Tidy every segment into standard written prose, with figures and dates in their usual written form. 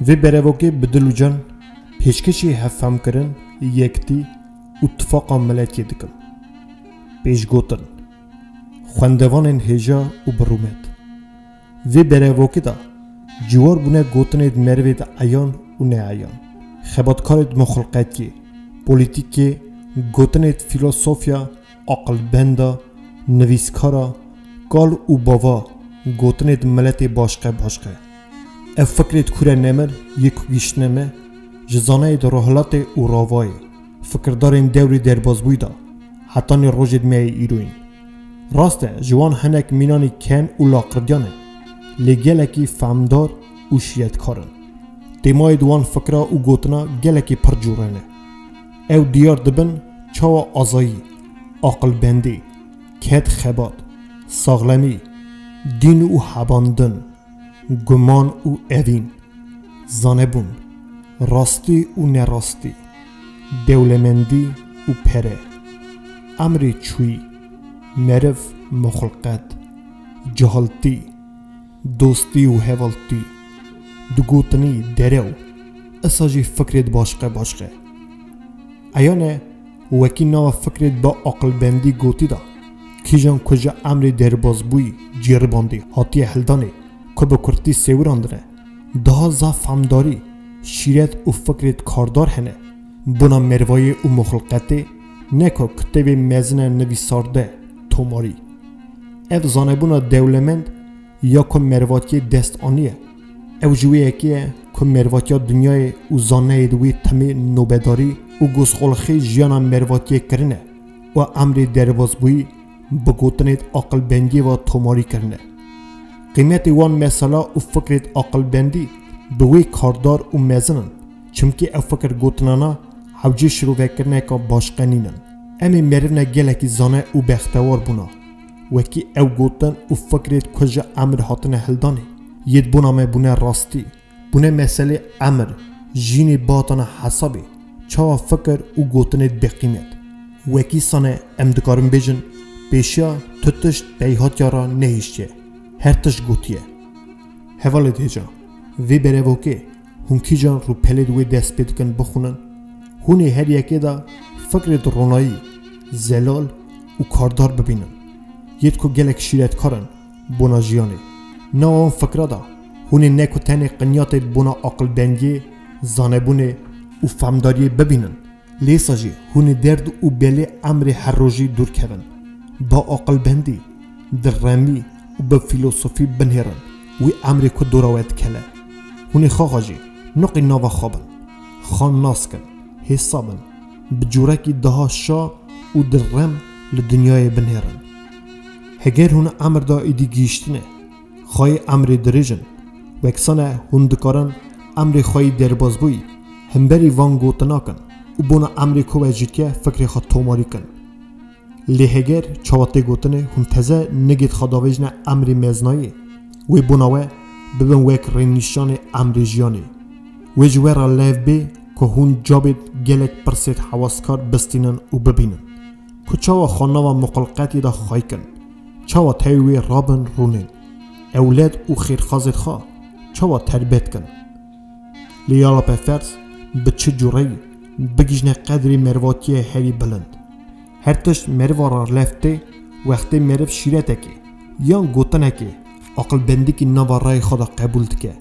و برای بدلوجان پیشکشی هفهم کردن یکتی اتفاق ملتی دکم. پیش گوتن خواندوان هجا و برومت و برای دا جوار بونه گوتنید مروید عیان و نه عیان خباتکارید مخلقاتی پولیتیکی گوتنید فیلسوفیا عقل بندا نویسکارا قال و باوا گوتنید ملت باشقه افکرید کوره نمر یکو گیشنمه جزانه در حالات و راوای فکردارین دوری درباز بویدا حتی نی روجد می ایروین راسته جوان هنک مینانی کن و لاقردیانه لگلکی فهمدار و شیعت کارن دیمای دوان فکرا و گوتنا گلکی پر جورنه او دیار دبن چاوا آزایی عقل بندی کت خبات ساغلمی دین و حباندن گمان و اوین زانبون راستی و نراستی دولمندی و پره امری چوی مرف مخلقت جهالتی دوستی و هوالتی دگوتنی درو اساجی فکرت باشقه ایانه وکی نوا فکرت با عقل بندی گوتی دا کیجان کجا امری درباز بوی جیر باندی حاتی هلدانه که به کرتی سیوراندنه ده زا فهمداری شیرت و فکرت کاردار هنه بنا مروای و مخلقته نکو کتب مزن نویسارده توماری اف زانبونا دولمند یا که مرواتی دست آنیه او جویه که مرواتی دنیای و زانه دوی تمی نوبداری و گسخولخی جیانا مرواتی کرنه و امری درباز بوی بگوتنید عقل بندی و توماری کرنه قیمت وان مثلا و فکرت عقل بندی بوی کاردار و مزنن چمکی او فکر گوتنانا حوجی شروع کرنه که باشقنینن امی مرونه گلکی زانه و بختوار بونا وکی او گوتن و فکرت کجا امر هاتنه هلدانه ید بونا می بونه راستی بونه مسئله امر جینی باطن حسابی چاوا فکر و گوتنت بقیمت وکی سانه امدکارم بیجن پیشیا تتشت بیهات یارا نهیشتیه هر تش گوتیه حواله دیجا وی بره وکه هنکی جان رو پلید وی دست بیدکن بخونن هونی هر یکی دا فکرت رونایی زلال و کاردار ببینن ید که گلک شیرت کارن بونا جیانه نه اون فکر دا هونی نکو تنی قنیات بونا عقل بندی زانبونه و فهمداری ببینن لیسا جی هونی درد و بلی امر هر روزی دور کردن با عقل بندی در رمی و به فیلسوفی بنهرن وی امر که دوراوت کله هونی خواه جی نقی نوا خوابن خان ناسکن حسابن بجوره کی ده شا و در رم لدنیای بنهرن هگر هون امر دا ایدی گیشتنه خواهی امر دریجن و اکسانه هندکارن امر خواهی درباز بوی همبری وان گوتنا کن و بونا امر که وجید که فکر خود توماری کن لیهگر چاواته گوتنه هون تزه نگید خداویجنه امر مزنایی وی بوناوه ببین وک رینیشان امر جیانه وی جویره لیف بی که هون جابید گلک پرسید حواسکار بستینن و ببینن که چاوا خانوا مقلقاتی دا خواهی کن چاوا تایوی رابن رونین اولاد و خیرخازت خواه چاوا تربیت کن لیالا پفرز به چه جوری بگیجنه قدری مرواتی هری بلند هر تشت مروارا لفته وقتی مرف شیرته که یان گوتنه که عقل بندی که نوا رای خدا قبول که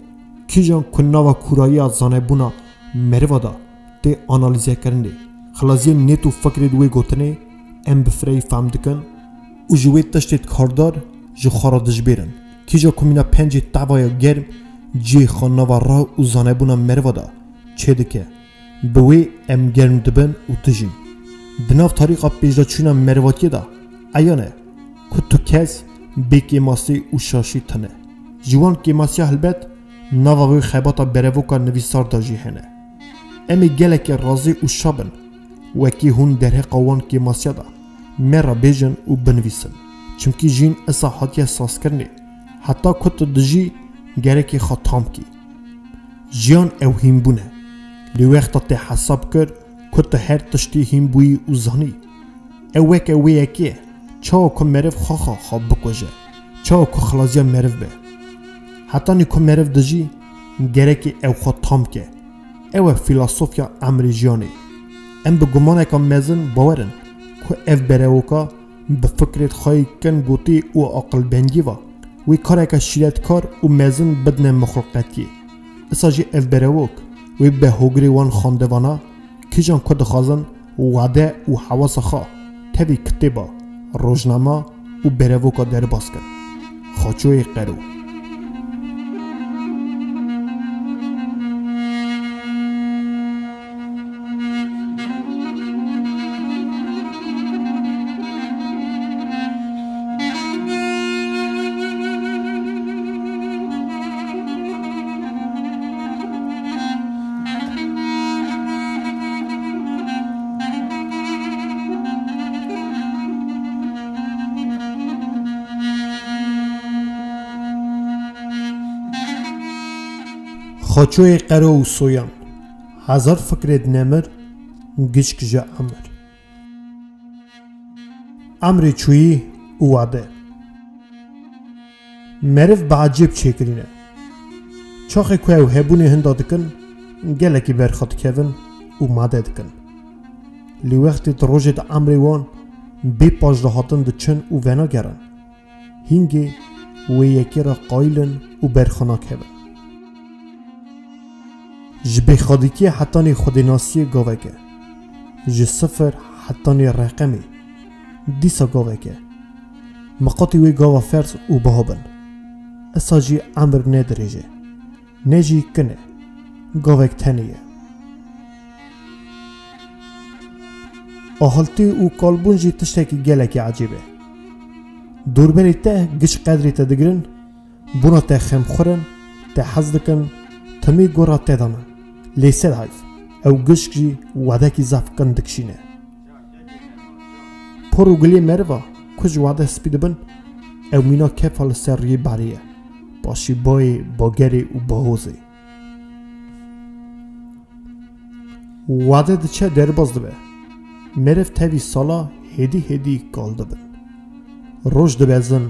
کی جان که نوا کورایی از زانه بونا مروا دا تی آنالیزه کرنده خلاصی نیتو فکر دوی گوتنه ام بفری فهم دکن و جوی تشتید کاردار جو خارادش بیرن کی جا کمینا پنجی تعوای گرم جی خان نوا را و زانه بونا مروا دا چه دکه بوی ام گرم دبن و تجیم بناف طریقا پیجا چونا مرواتی دا ایانه که تو کس بی کیماسی و شاشی تنه جوان کیماسی هلبت نواوی خیباتا بروکا نویسار دا جیهنه امی گلک رازی و شابن وکی هون درها قوان کیماسی دا مرا بیجن و بنویسن چمکی جین اسا حاتی ساس کرنه حتی کت دجی گرکی خطام کی جیان او هیم بونه لیوقتا تی حساب کرد کت هر تشتی هیم بوی و زانی او وک اوی اکیه چاو که مرف خواه بکوژه چاو که خلاصیا مرف به حتی نی که مرف دجی گرکی او خود تام که او فیلاسوفیا امری جانی ام به گمانه که مزن باورن که اف بروکا به فکرت خواهی کن گوتی و عقل بنگی وی کاره که شیرت کار و مزن بدن مخلوقاتی اساجی اف بروک وی به هوگری وان خانده وانا کجان کد خازن وعده و حواس خواه تبی کتبا روزنامه و بروکا در باز کن خاچوی قرو خاچوی قرو و سویان هزار فکرت نمر گشک جا امر چویی و وعده مرف بعجب چکرینه چاخی که او هبونی هنده دکن گلکی برخط کون و ماده دکن لی وقتی روژت امر وان بی پاجده هاتن ده چن و ونا گرن هنگی و یکی را قایلن و برخنا کون جبه خودکی حتانی خودناسی گاوه که ج صفر حتانی رقمی دیسا گاوه که مقاطی وی گاوه فرس و بهابن اساجی امر ندریجه نجی کنه گاوه تنیه آهالتی و کالبون جی تشتکی گلکی عجیبه دوربری ته گش قدری ته دگرن بونا ته خم خورن ته حز دکن تمی گورا ته دانن لیسر هایف او گشک جی وعده کی زف کن دکشینه پرو گلی مروا کج وعده سپید بن او مینا کفال سری باریه باشی بای باگری و باهوزی وعده ده چه در باز دبه مرف تاوی سالا هدی کال دبن روش دبه زن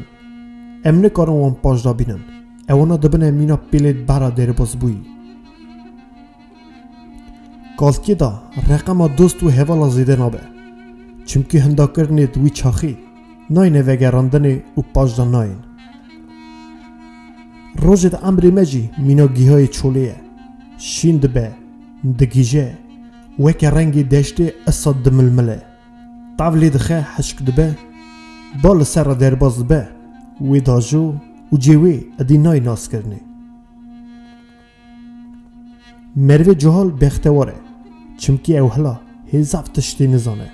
امنه کارن وان پاش دا بینن اونا دبنه مینا پیلت برا در باز بویی کالکی دا رقم دوست و هوالا زیده نابه چمکی هندا کرنی دوی چاخی ناینه وگراندنی و پاش دا ناین روزت امری مجی مینا گیهای چولیه شین دبه دگیجه وک رنگی دشته اصاد دململه طاولی دخه حشک دبه بال سر درباز دبه وی داجو و جیوی ادی نای ناس کرنی مروه جهال بختواره چمکی او هلا هزاف تشتی نزانه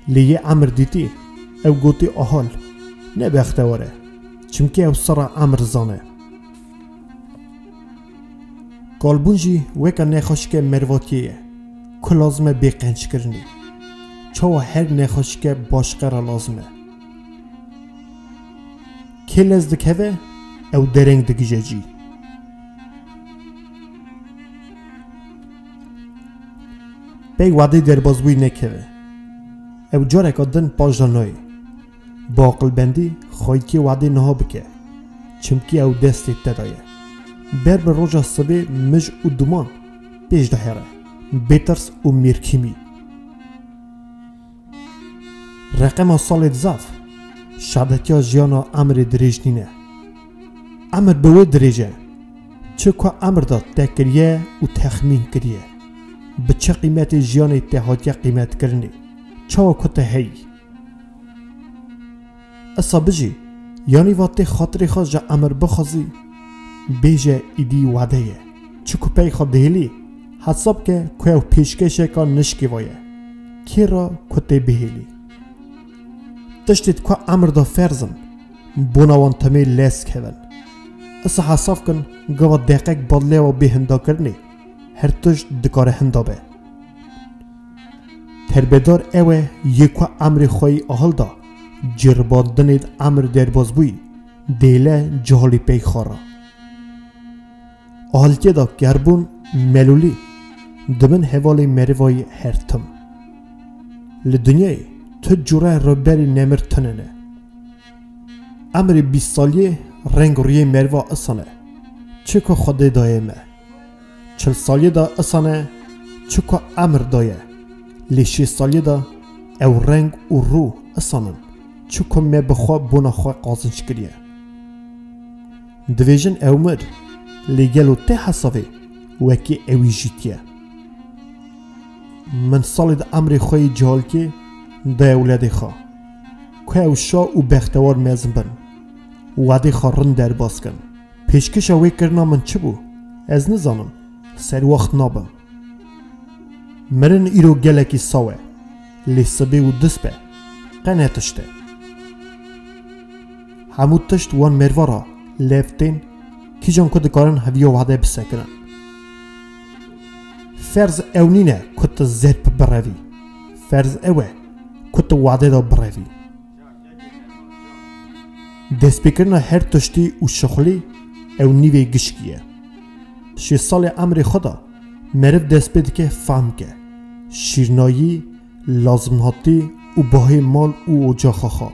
لیه امر دیتی او گوتی آهال نه بختواره چمکی او سرا امر زانه کالبونجی وکا نخوش که مرواتیه که لازمه بیقنج کرنی چاوا هر نخوش که باشقه لازمه که لزدکه او درنگ دگیجه جی بی وعده در بازبوی نکوه او جاره که دن پاش دانایی با عقل بندی خواهی که وعده نها بکه چمکی او دستی تدایه بر به روژا صبح مج و دومان پیش دهره بیترس و میرکیمی رقم سال زف شادتیا جیانا امر دریج نینه امر به و دریجه چه که امر داد تکریه و تخمین کریه به چه قیمت جیان اتحادیه قیمت کرنی چاو کته هی اصابجی یعنی وقتی خاطری خواست جا امر بخوازی بیجه ایدی وعده یه چه کپی خواد دهیلی حساب که که پیشکشه که نشکی وایه کی را کته بهیلی تشتید که امر دا فرزن بوناوان تمی لیس کهون اصا حساب کن گوا دقیق بدله و به هندا کرنی هر تشت دکار هندا به تربیدار اوه یکو امر خواهی احال دا جرباندنید امر در بازبوی دیله جهالی پی خورا احالتی دا گربون ملولی دمن حوالی مروای هرتم لدنیای تو جوره ربری نمر تننه امر 20 سالیه رنگ روی مروا اصانه چه که خود دایمه 40 سالی دا اسانه چه که امر دایه لی 6 سالی دا او رنگ و رو اسانن چه که می بخوا بونا خواه قازنش کریه دویژن او مر لی گلو ته حسابه وکی اوی جیتیه من سالی دا امری خواهی جهال که دا اولاده خواه که او شا و بختوار میزن بن وعده خارن در باز کن پیشکش اوی کرنا من چه بو؟ از نزانم سر وقت نابم مرن ایرو گلکی ساوه لی سبه و دست به قنه تشته همو تشت وان مروارا لفتین کی جان کد کارن هویو وعده بسکرن فرض اونینه کت زرپ بروی فرض اوه کت وعده دا بروی دست بکرنا هر تشتی و شخلی او نیوی گشکیه 6 سال امر خدا مرد دست بید که فهم که شیرنایی لازماتی و باهای مال و اجا خاخا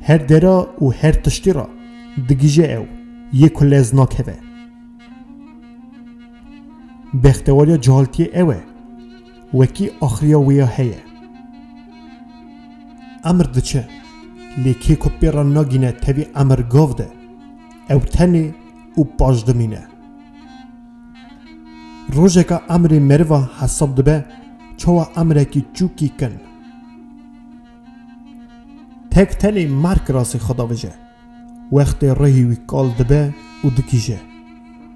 هر درا و هر تشتی را دگیجه او یک لزناک هوه بختواریا جهالتی اوه وکی آخریا ویا هیه امر دچه لیکی که پیرا نگینه تاوی امر گاو ده او تنی و پاجدمینه روزه که امر مروا حساب دبه چوا امره کی چوکی کن تک تنی مرک راسی خدا وجه وقت رهی وی کال دبه و دکیجه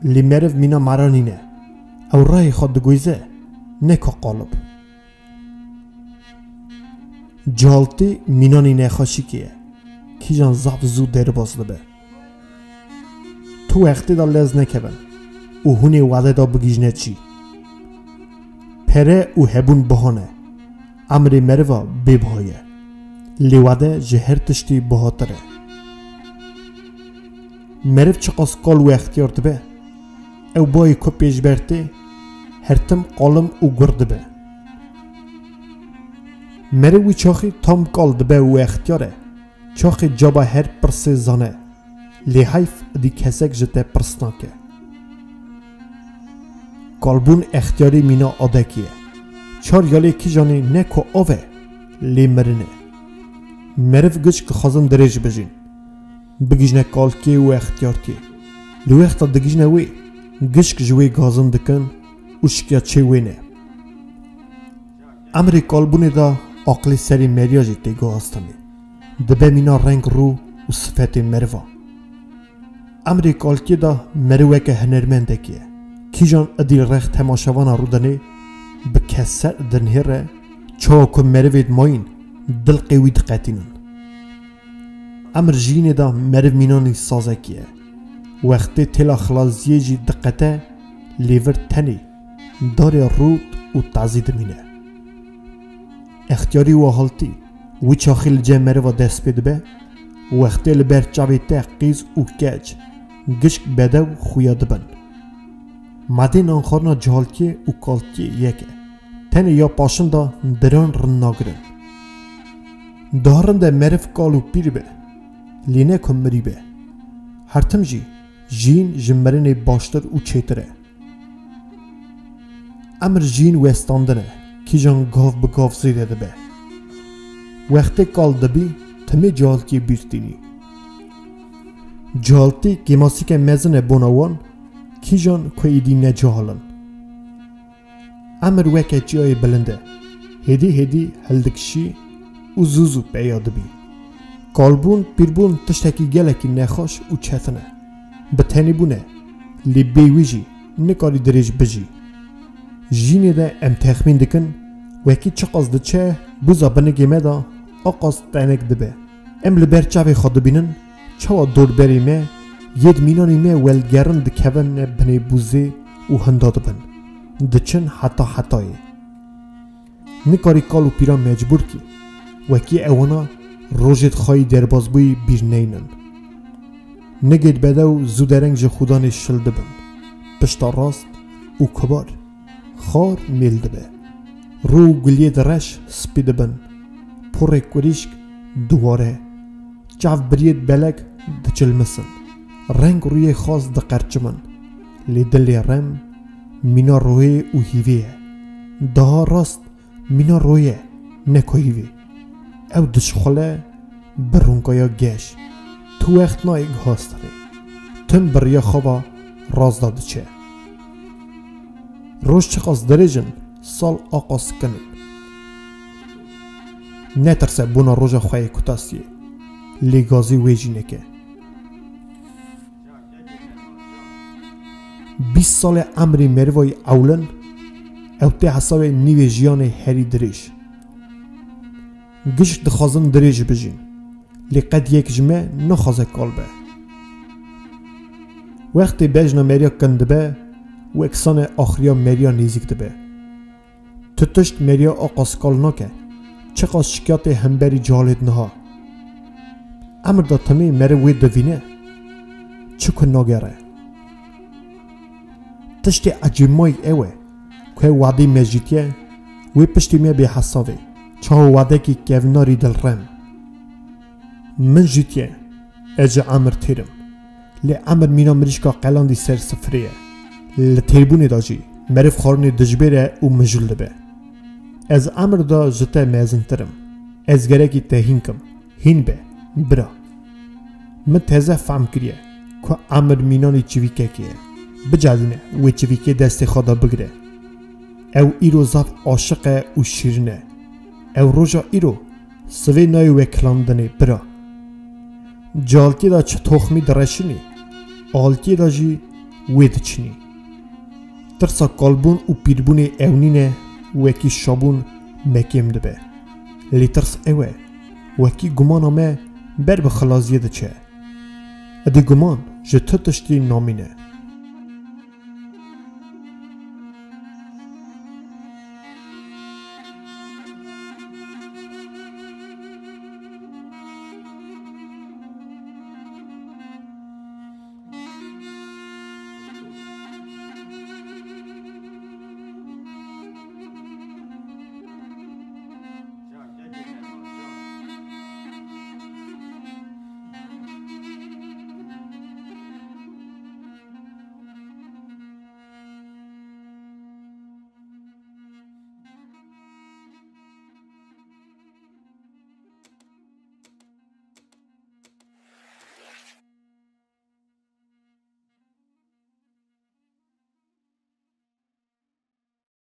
لی مرو مینا مرانینه او رای خود دگویزه نکا قالب جالتی مینانی نخاشی کیه کی جان زب زود در باز دبه تو وقتی دا لز نکبن و هونی وعده دا بگیجنه چی پره و هبون بهانه امر مروا ببهایه لی وعده جهر تشتی بهاتره مرو چقاس کال و اختیار دبه او بای که پیش برته هرتم قالم و گرد به مروی چاخی تام کال دبه و اختیاره چاخی جابا هر پرسه زانه لی حیف دی کسک جته پرسناکه کالبون اختیاری مینا آدکیه چار یالی کی جانی نکو آوه لی مرنه مرف گش که خازن دریج بجین بگیجنه کالکی و اختیارتی لی وقتا دگیجنه وی گش که جوی گازن دکن و شکیات چه وینه امری کالبونی دا عقلی سری مریاجی تیگو هستمی دبه مینا رنگ رو و صفت مروا امری کالکی دا مروه که هنرمنده کیه کی جان ادیل رخت تماشاوانا رو دنه به کسر دنهره چاو که مروید ماین دل قوی دقیتینن امر جینه دا مرو مینانی سازه کیه وقتی تلا خلازیه جی دقیته لیور تنی داره رود و تعزید مینه اختیاری و حالتی و چاخیل جمره و دست بید به وقتی لبر چاوی تقیز و کج گشک بده و خویاد بن مدین آنخارنا جهالتی و کالتی یکه تنی یا پاشن دا دران رن ناگرن دارن ده مرف کالو پیر به لینه کم مری به هرتم جی جین جمرن باشتر و چیتره امر جین وستاندنه کی جان گاو به گاو زیده ده به وقتی کال دبی تمی جالتی بیرتینی جالتی گماسی که مزن بوناوان کی جان که ایدی نجالن امر وکه جای بلنده هدی هلدکشی و زوزو بیاد بی کالبون پیربون تشتکی گلکی نخاش و چتنه بتنی بونه لی بیویجی نکاری دریج بجی جینی ده ام تخمین دکن وکی چقاز ده چه بوزا بنگی مدا آقاز تنک دبه ام لبر چاوی خود بینن چوا دور بریمه ید مینانی مه ولگرن ده کون بنی بوزه و هنداد بن ده چن حتایه نکاری کالو پیرا مجبور کی وکی اوانا روژت خواهی درباز بوی بیر نینن نگید بده و زودرنگ جه خودان شلده بن پشتا راست و کبار خار میلده به رو گلیه درش سپیده بن پره کوریشک دواره چاف برید بلک دچل مسن رنگ روی خاص د قرچمن لیدل رم مینا روی او هیویه ده راست مینا روی نکو هیوی او دشخله برونگایا گش تو وقت نایگ هاستره تن بریا خوابا راز داده چه روش چقاس درجن سال آقاس کنن نترسه بونا روژا خواهی کتاسیه لیگازی ویجی نکه 20 سال عمری مروای اولن او ته حساب نیو جیان هری دریش گشت دخوازن دریج بجین لقد یک جمع نخوازه کالبه وقتی بجنا مریا کندبه و اکسان آخریا مریا نیزیک دبه تتشت مریا آقاس کال نکه چقاس شکایت همبری جالد نها امر دا تمی مروی دوینه چکو ناگره تشتی عجیمای اوه که وعدی مجیتیه وی پشتی می بی حسابه چه وعده کی کهوناری دل رم من جیتیه اجا عمر تیرم لی عمر مینا مریشکا قلاندی سر سفریه لی تیربونی دا جی مرف خارنی دجبیره و مجل به از عمر دا جتا میزن ترم از گره کی تهین کم هین به برا من تازه فهم کریه که عمر مینانی چوی که کیه بجادینه و چوی که دست خدا بگره او ایرو زاف عاشقه و شیرنه او روژا ایرو سوی نای وکلاندنه برا جالتی دا چه تخمی درشنی آلتی دا جی وید چنی ترسا کالبون و پیربون اونینه وکی شابون مکیم دبه لی ترس اوه وکی گمان آمه بر بخلازیه ده چه ادی گمان جه تشتی نامینه